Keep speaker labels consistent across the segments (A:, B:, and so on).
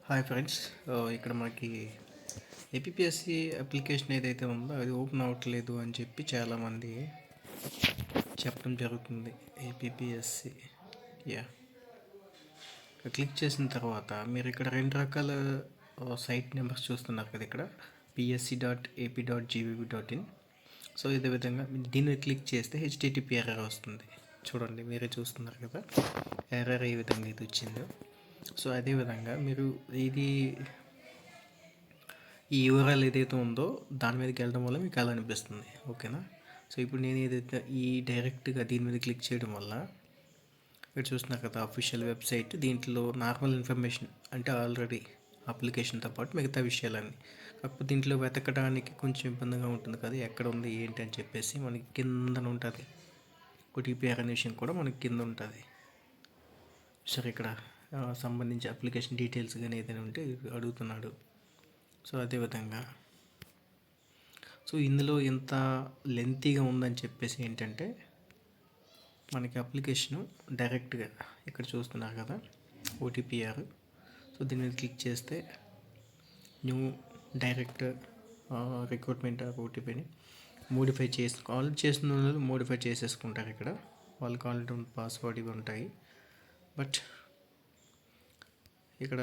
A: Hi friends. ఇక్కడ మనకి APSC application ఏదైతే ఉందో అది ఓపెన్ అవ్వట్లేదు అని చెప్పి చాలామంది చెప్పడం జరుగుతుంది. ఏపీఎస్సి క్లిక్ చేసిన తర్వాత మీరు ఇక్కడ రెండు రకాల సైట్ నెంబర్స్ చూస్తున్నారు కదా. ఇక్కడ psc.ap.gv.in. సో ఇదే విధంగా దీన్ని క్లిక్ చేస్తే హెచ్టిటిపి ఎర్రర్ వస్తుంది. చూడండి, మీరే చూస్తున్నారు కదా ఎర్రర్ ఏ విధంగా ఇది వచ్చిందో. సో అదేవిధంగా మీరు ఈ యూఆర్ఎల్ ఏదైతే ఉందో దాని మీదకి వెళ్ళడం వల్ల మీకు అలా అనిపిస్తుంది. ఓకేనా. సో ఇప్పుడు నేను ఏదైతే డైరెక్ట్గా దీని మీద క్లిక్ చేయడం వల్ల ఇక్కడ చూస్తున్నారు కదా అఫీషియల్ వెబ్సైట్. దీంట్లో నార్మల్ ఇన్ఫర్మేషన్ అంటే ఆల్రెడీ అప్లికేషన్తో పాటు మిగతా విషయాలన్నీ. కాకపోతే దీంట్లో వెతకడానికి కొంచెం ఇబ్బందిగా ఉంటుంది కదా, ఎక్కడ ఉంది ఏంటి అని చెప్పేసి. మనకి కిందన ఉంటుంది ఓటీపీఆర్ అనే విషయం కూడా మనకి కింద ఉంటుంది. సరే, ఇక్కడ సంబంధించి అప్లికేషన్ డీటెయిల్స్ కానీ ఏదైనా ఉంటే అడుగుతున్నాడు. సో అదేవిధంగా ఇందులో ఎంత లెంతీగా ఉందని చెప్పేసి ఏంటంటే మనకి అప్లికేషను డైరెక్ట్గా ఇక్కడ చూస్తున్నారు కదా ఓటీపీఆర్. సో దీని మీద క్లిక్ చేస్తే న్యూ డైరెక్ట్ రిక్రూట్మెంట్ ఓటీపీని మోడిఫై ఆల్రెడీ చేసిన వాళ్ళు మోడిఫై చేసేసుకుంటారు. ఇక్కడ వాళ్ళకి ఆల్రెడీ పాస్వర్డ్ ఇవి ఉంటాయి. బట్ ఇక్కడ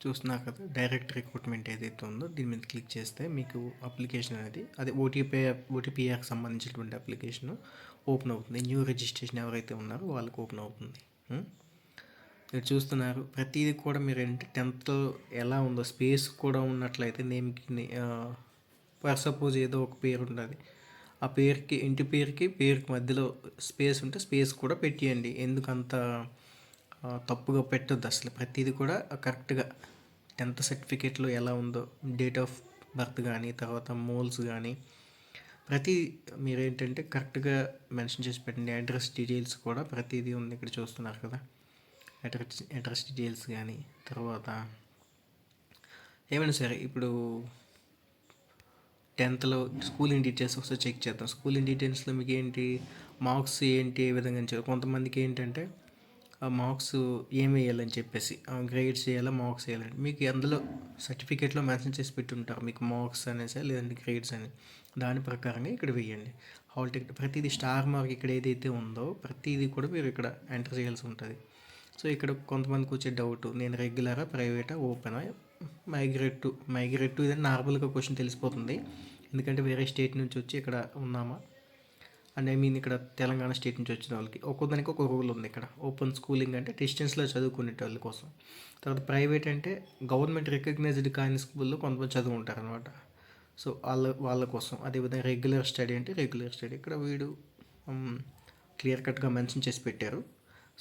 A: చూస్తున్నారు కదా డైరెక్ట్ రిక్రూట్మెంట్ ఏదైతే ఉందో దీని మీద క్లిక్ చేస్తే మీకు అప్లికేషన్ అనేది అది ఓటీపీఆర్కి సంబంధించినటువంటి అప్లికేషన్ ఓపెన్ అవుతుంది. న్యూ రిజిస్ట్రేషన్ ఎవరైతే ఉన్నారో వాళ్ళకి ఓపెన్ అవుతుంది. మీరు చూస్తున్నారు ప్రతిదీ కూడా మీరు ఏంటి 10th ఎలా ఉందో స్పేస్ కూడా ఉన్నట్లయితే నేమ్కి ఫర్ సపోజ్ ఏదో ఒక పేరు ఉంటుంది, ఆ పేరుకి ఇంటి పేరుకి మధ్యలో స్పేస్ ఉంటే స్పేస్ కూడా పెట్టియండి. ఎందుకంత తప్పుగా పెట్టొద్దు అసలు. ప్రతిదీ కూడా కరెక్ట్గా 10th సర్టిఫికేట్లో ఎలా ఉందో డేట్ ఆఫ్ బర్త్ కానీ తర్వాత మోల్స్ కానీ ప్రతి మీరేంటంటే కరెక్ట్గా మెన్షన్ చేసి పెట్టండి. అడ్రస్ డీటెయిల్స్ కూడా ప్రతిదీ ఉంది ఇక్కడ చూస్తున్నారు కదా. అడ్రస్ డీటెయిల్స్ కానీ తర్వాత ఏమైనా సరే. ఇప్పుడు 10thలో స్కూలింగ్ డీటెయిల్స్ ఒకసారి చెక్ చేద్దాం. స్కూలింగ్ డీటెయిల్స్లో మీకు ఏంటి మార్క్స్ ఏంటి ఏ విధంగా కొంతమందికి ఏంటంటే మార్క్స్ ఏం వేయాలని చెప్పేసి గ్రేడ్స్ వేయాలా మార్క్స్ వేయాలంటే మీకు అందులో సర్టిఫికేట్లో మెన్షన్ చేసి పెట్టుంటారు మీకు మార్క్స్ అనేసి లేదంటే గ్రేడ్స్ అని. దాని ప్రకారంగా ఇక్కడ వేయండి. హాల్ టికెట్ ప్రతిదీ స్టార్ మార్క్ ఇక్కడ ఏదైతే ఉందో ప్రతిదీ కూడా మీరు ఇక్కడ ఎంటర్ చేయాల్సి ఉంటుంది. సో ఇక్కడ కొంతమందికి వచ్చే డౌట్, నేను రెగ్యులరా ప్రైవేటా ఓపెనా మైగ్రేట్ టు ఇదని నార్మల్గా క్వశ్చన్ తెలిసిపోతుంది. ఎందుకంటే వేరే స్టేట్ నుంచి వచ్చి ఇక్కడ ఉన్నామా అండ్ ఇక్కడ తెలంగాణ స్టేట్ నుంచి వచ్చిన వాళ్ళకి ఒక్కొక్కదానికి ఒక రూల్ ఉంది. ఇక్కడ ఓపెన్ స్కూలింగ్ అంటే డిస్టెన్స్లో చదువుకునే వాళ్ళ కోసం. తర్వాత ప్రైవేట్ అంటే గవర్నమెంట్ రికగ్నైజ్డ్ కాని స్కూల్లో కొంతమంది చదువుకుంటారు అనమాట. సో వాళ్ళ కోసం. అదేవిధంగా రెగ్యులర్ స్టడీ అంటే రెగ్యులర్ స్టడీ ఇక్కడ వీడు క్లియర్ కట్గా మెన్షన్ చేసి పెట్టారు.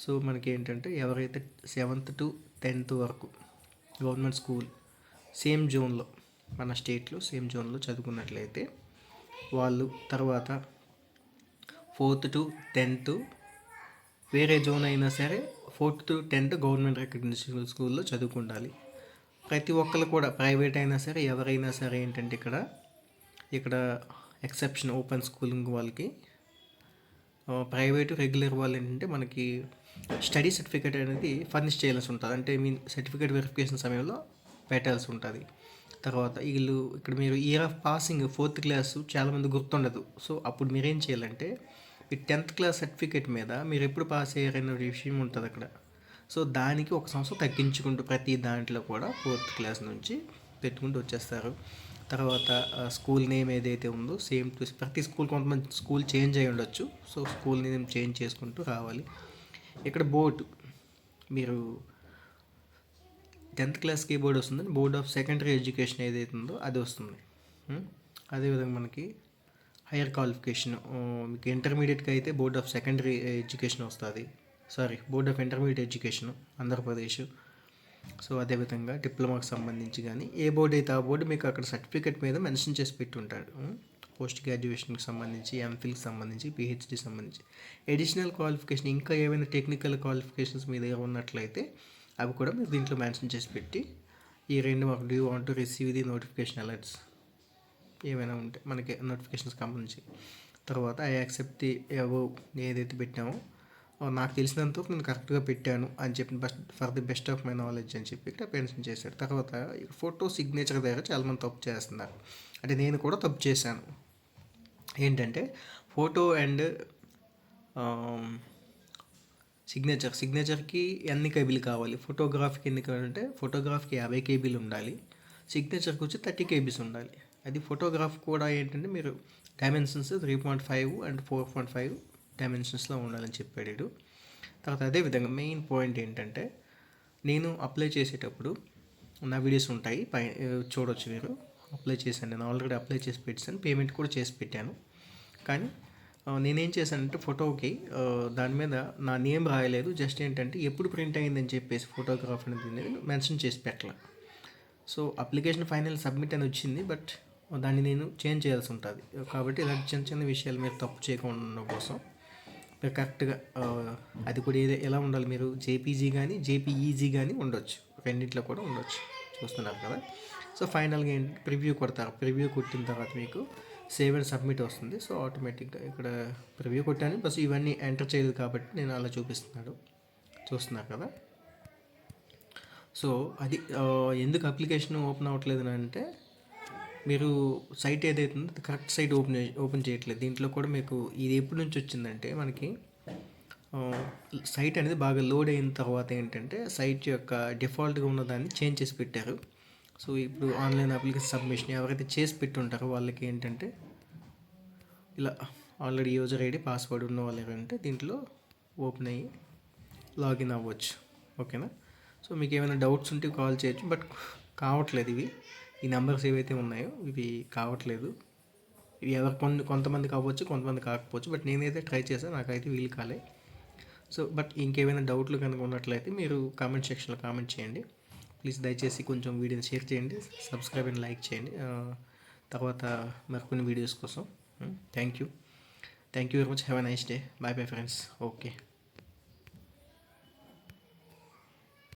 A: సో మనకి ఏంటంటే ఎవరైతే 7th to 10th వరకు గవర్నమెంట్ స్కూల్ సేమ్ జోన్లో మన స్టేట్లో సేమ్ జోన్లో చదువుకున్నట్లయితే వాళ్ళు తర్వాత 4th to 10th వేరే జోన్ అయినా సరే 4th to 10th government recognition స్కూల్లో చదువుకుండాలి. ప్రతి ఒక్కరు కూడా ప్రైవేట్ అయినా సరే ఎవరైనా సరే ఏంటంటే ఇక్కడ ఎక్సెప్షన్ ఓపెన్ స్కూలింగ్ వాళ్ళకి ప్రైవేటు రెగ్యులర్ వాళ్ళు ఏంటంటే మనకి స్టడీ సర్టిఫికేట్ అనేది ఫర్నిష్ చేయాల్సి ఉంటుంది. అంటే సర్టిఫికేట్ వెరిఫికేషన్ సమయంలో పెట్టాల్సి ఉంటుంది. తర్వాత ఇక్కడ మీరు year of passing 4th class చాలామంది గుర్తుండదు. సో అప్పుడు మీరేం చేయాలంటే ఈ 10th క్లాస్ సర్టిఫికేట్ మీద మీరు ఎప్పుడు పాస్ అయ్యారనే విషయం ఉంటుంది అక్కడ. సో దానికి 1 సంవత్సరం తగ్గించుకుంటూ ప్రతి దాంట్లో కూడా 4th క్లాస్ నుంచి పెట్టుకుంటూ వచ్చేస్తారు. తర్వాత స్కూల్ నేమ్ ఏదైతే ఉందో సేమ్ టు ప్రతి స్కూల్ కొంతమంది స్కూల్ చేంజ్ అయ్యి ఉండొచ్చు. సో స్కూల్ నేమ్ చేంజ్ చేసుకుంటూ రావాలి. ఇక్కడ బోర్డు మీరు 10th క్లాస్కి బోర్డు వస్తుంది. బోర్డ్ ఆఫ్ సెకండరీ ఎడ్యుకేషన్ ఏదైతే ఉందో అది వస్తుంది. అదేవిధంగా మనకి హైయర్ క్వాలిఫికేషన్ మీకు ఇంటర్మీడియట్కి అయితే బోర్డ్ ఆఫ్ సెకండరీ ఎడ్యుకేషన్ వస్తుంది. Board of intermediate education Andhra Pradesh. So అదేవిధంగా డిప్లొమాకి సంబంధించి కానీ ఏ బోర్డు అయితే ఆ బోర్డు మీకు అక్కడ సర్టిఫికేట్ మీద మెన్షన్ చేసి పెట్టుంటాడు. పోస్ట్ గ్రాడ్యుయేషన్కి సంబంధించి, ఎంఫిల్కి సంబంధించి, పిహెచ్డి సంబంధించి అడిషనల్ క్వాలిఫికేషన్ ఇంకా ఏమైనా టెక్నికల్ క్వాలిఫికేషన్స్ మీద ఉన్నట్లయితే అవి కూడా మీరు దీంట్లో మెన్షన్ చేసి పెట్టి ఈ 2 మాకు do want to receive the notification alerts ఏమైనా ఉంటే మనకి నోటిఫికేషన్స్ సంబంధించి తర్వాత ఐ యాక్సెప్ట్ ది అబోవ్ ఏదైతే పెట్టామో నాకు తెలిసినంత వరకు నేను కరెక్ట్గా పెట్టాను అని చెప్పి for the best of my knowledge అని చెప్పి ఇక్కడ మెన్షన్ చేశాడు. తర్వాత ఫోటో సిగ్నేచర్ దగ్గర చాలామంది తప్పు చేస్తున్నారు. అంటే నేను కూడా తప్పు చేశాను. ఏంటంటే ఫోటో అండ్ సిగ్నేచర్కి ఎన్ని కేబీలు కావాలి, ఫోటోగ్రాఫ్కి ఎన్ని కావాలంటే ఫోటోగ్రాఫ్కి 50 కేబీలు ఉండాలి, సిగ్నేచర్కి వచ్చి 30 కేబీస్ ఉండాలి. అది ఫోటోగ్రాఫ్ కూడా ఏంటంటే మీరు డైమెన్షన్స్ 3.5 అండ్ 4.5 డైమెన్షన్స్లో ఉండాలని చెప్పాడు. తర్వాత అదేవిధంగా మెయిన్ పాయింట్ ఏంటంటే నేను అప్లై చేసేటప్పుడు నా వీడియోస్ ఉంటాయి చూడవచ్చు మీరు. అప్లై చేశాను, నేను ఆల్రెడీ అప్లై చేసి పెట్టాను, పేమెంట్ కూడా చేసి పెట్టాను. కానీ నేనేం చేశానంటే ఫోటోకి దాని మీద నా నేమ్ రాయలేదు. జస్ట్ ఏంటంటే ఎప్పుడు ప్రింట్ అయిందని చెప్పేసి ఫోటోగ్రాఫ్ అనేది మెన్షన్ చేసి పెట్టాల. సో అప్లికేషన్ ఫైనల్ సబ్మిట్ అని వచ్చింది, బట్ దాన్ని నేను చేంజ్ చేయాల్సి ఉంటుంది. కాబట్టి ఇలాంటి చిన్న చిన్న విషయాలు మీరు తప్పు చేయకుండా ఉండడం కోసం మీరు కరెక్ట్గా అది కూడా ఎలా ఉండాలి, మీరు జేపీజీ కానీ జేపీఈజీ కానీ ఉండొచ్చు, రెండింటిలో కూడా ఉండొచ్చు. చూస్తున్నారు కదా. సో ఫైనల్గా ఏంటి, ప్రివ్యూ కొడతారు. ప్రివ్యూ కొట్టిన తర్వాత మీకు సేవ్ అండ్ సబ్మిట్ వస్తుంది. సో ఆటోమేటిక్గా ఇక్కడ ప్రివ్యూ కొట్టాను, బస్ ఇవన్నీ ఎంటర్ చేయలేదు కాబట్టి నేను అలా చూస్తున్నారు కదా. సో అది ఎందుకు అప్లికేషన్ ఓపెన్ అవ్వట్లేదు అంటే మీరు సైట్ ఏదైతే ఉందో అది కరెక్ట్ సైట్ ఓపెన్ చేయట్లేదు. దీంట్లో కూడా మీకు ఇది ఎప్పటి నుంచి వచ్చిందంటే మనకి సైట్ అనేది బాగా లోడ్ అయిన తర్వాత ఏంటంటే సైట్ యొక్క డిఫాల్ట్గా ఉన్నదాన్ని చేంజ్ చేసి పెట్టారు. సో ఇప్పుడు ఆన్లైన్ అప్లికేషన్ సబ్మిషన్ ఎవరైతే చేసి పెట్టుంటారో వాళ్ళకి ఏంటంటే ఇలా ఆల్రెడీ యూజర్ ఐడి పాస్వర్డ్ ఉన్న వాళ్ళు ఏంటంటే దీంట్లో ఓపెన్ అయ్యి లాగిన్ అవ్వచ్చు. ఓకేనా. సో మీకు ఏమైనా డౌట్స్ ఉంటే కాల్ చేయొచ్చు, బట్ కావట్లేదు ఇవి. ఈ నెంబర్స్ ఏవైతే ఉన్నాయో ఇవి కావట్లేదు. ఇవి కొంతమందికి అవ్వచ్చు, కొంతమంది కాకపోవచ్చు, బట్ నేనైతే ట్రై చేశాను, నాకైతే వీలు కాలే. సో బట్ ఇంకేమైనా డౌట్లు కనుక ఉన్నట్లయితే మీరు కామెంట్ సెక్షన్లో కామెంట్ చేయండి. ప్లీజ్ దయచేసి కొంచెం వీడియోని షేర్ చేయండి, సబ్స్క్రైబ్ అండ్ లైక్ చేయండి. తర్వాత మరికొన్ని వీడియోస్ కోసం thank you very much. Have a nice day. Bye friends. Okay.